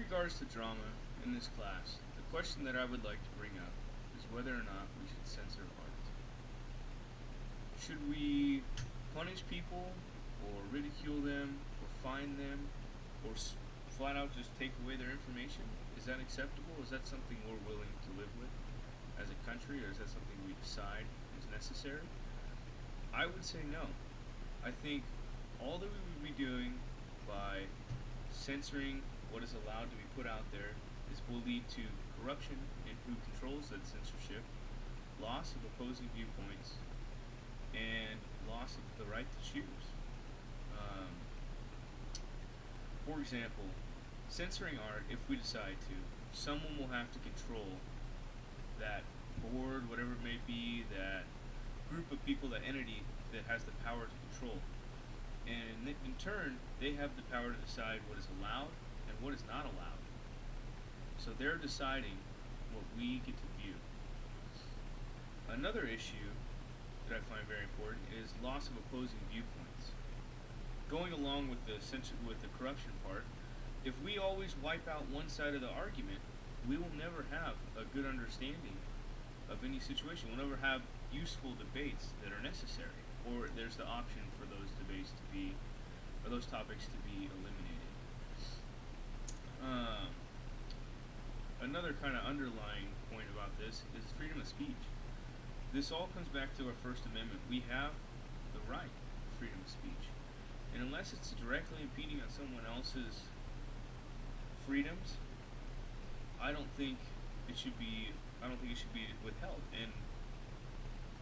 regards to drama in this class, the question that I would like to bring up is whether or not we should censor art. Should we punish people, or ridicule them, or fine them, or flat out just take away their information? Is that acceptable? Is that something we're willing to live with as a country, or is that something we decide is necessary? I would say no. I think all that we would be doing by censoring what is allowed to be put out there will lead to corruption in who controls that censorship, loss of opposing viewpoints, and loss of the right to choose. Um, for example, censoring art, if we decide to, someone will have to control that board, whatever it may be, that group of people, that entity that has the power to control. And in turn, they have the power to decide what is allowed and what is not allowed. So they're deciding what we get to view. Another issue that I find very important is loss of opposing viewpoints. Going along with the corruption part, if we always wipe out one side of the argument, we will never have a good understanding of any situation. We'll never have useful debates that are necessary, or there's the option for those debates to be, or those topics to be eliminated. Another kind of underlying point about this is freedom of speech. This all comes back to our First Amendment. We have the right to freedom of speech, and unless it's directly impeding on someone else's freedoms, I don't think it should be. I don't think it should be withheld. And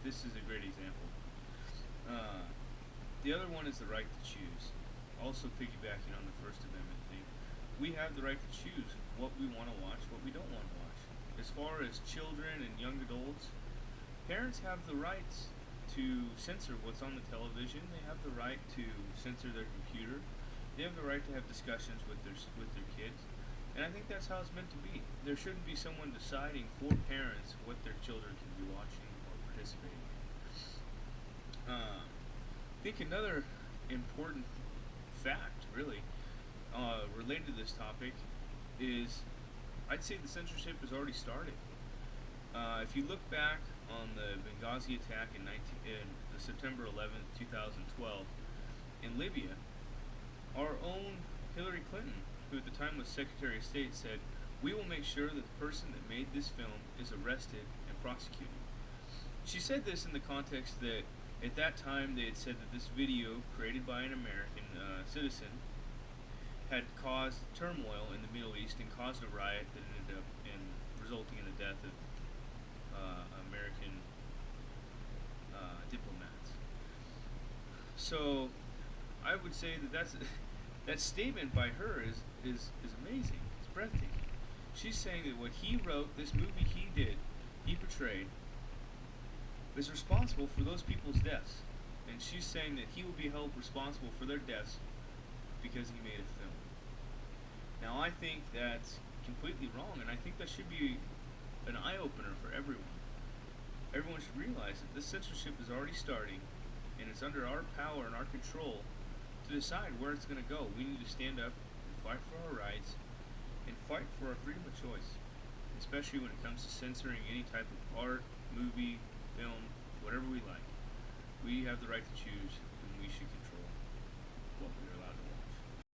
this is a great example. The other one is the right to choose. Also piggybacking on the First Amendment thing, we have the right to choose what we want to watch, what we don't want to watch. As far as children and young adults, parents have the rights to censor what's on the television. They have the right to censor their computer. They have the right to have discussions with their kids. And I think that's how it's meant to be. There shouldn't be someone deciding for parents what their children can be watching or participating in. I think another important fact, really, related to this topic is I'd say the censorship has already started. If you look back on the Benghazi attack in September 11th, 2012, in Libya, our own Hillary Clinton, who at the time was Secretary of State, said, "We will make sure that the person that made this film is arrested and prosecuted." She said this in the context that at that time they had said that this video created by an American citizen had caused turmoil in the Middle East and caused a riot that ended up resulting in the death of American diplomats. So I would say that statement by her is amazing. It's breathtaking. She's saying that what he wrote, this movie he portrayed, is responsible for those people's deaths. And she's saying that he will be held responsible for their deaths because he made a film. Now I think that's completely wrong, and I think that should be an eye-opener for everyone. Everyone should realize that this censorship is already starting, and it's under our power and our control to decide where it's going to go. We need to stand up and fight for our rights and fight for our freedom of choice, especially when it comes to censoring any type of art, movie, film, whatever we like. We have the right to choose, and we should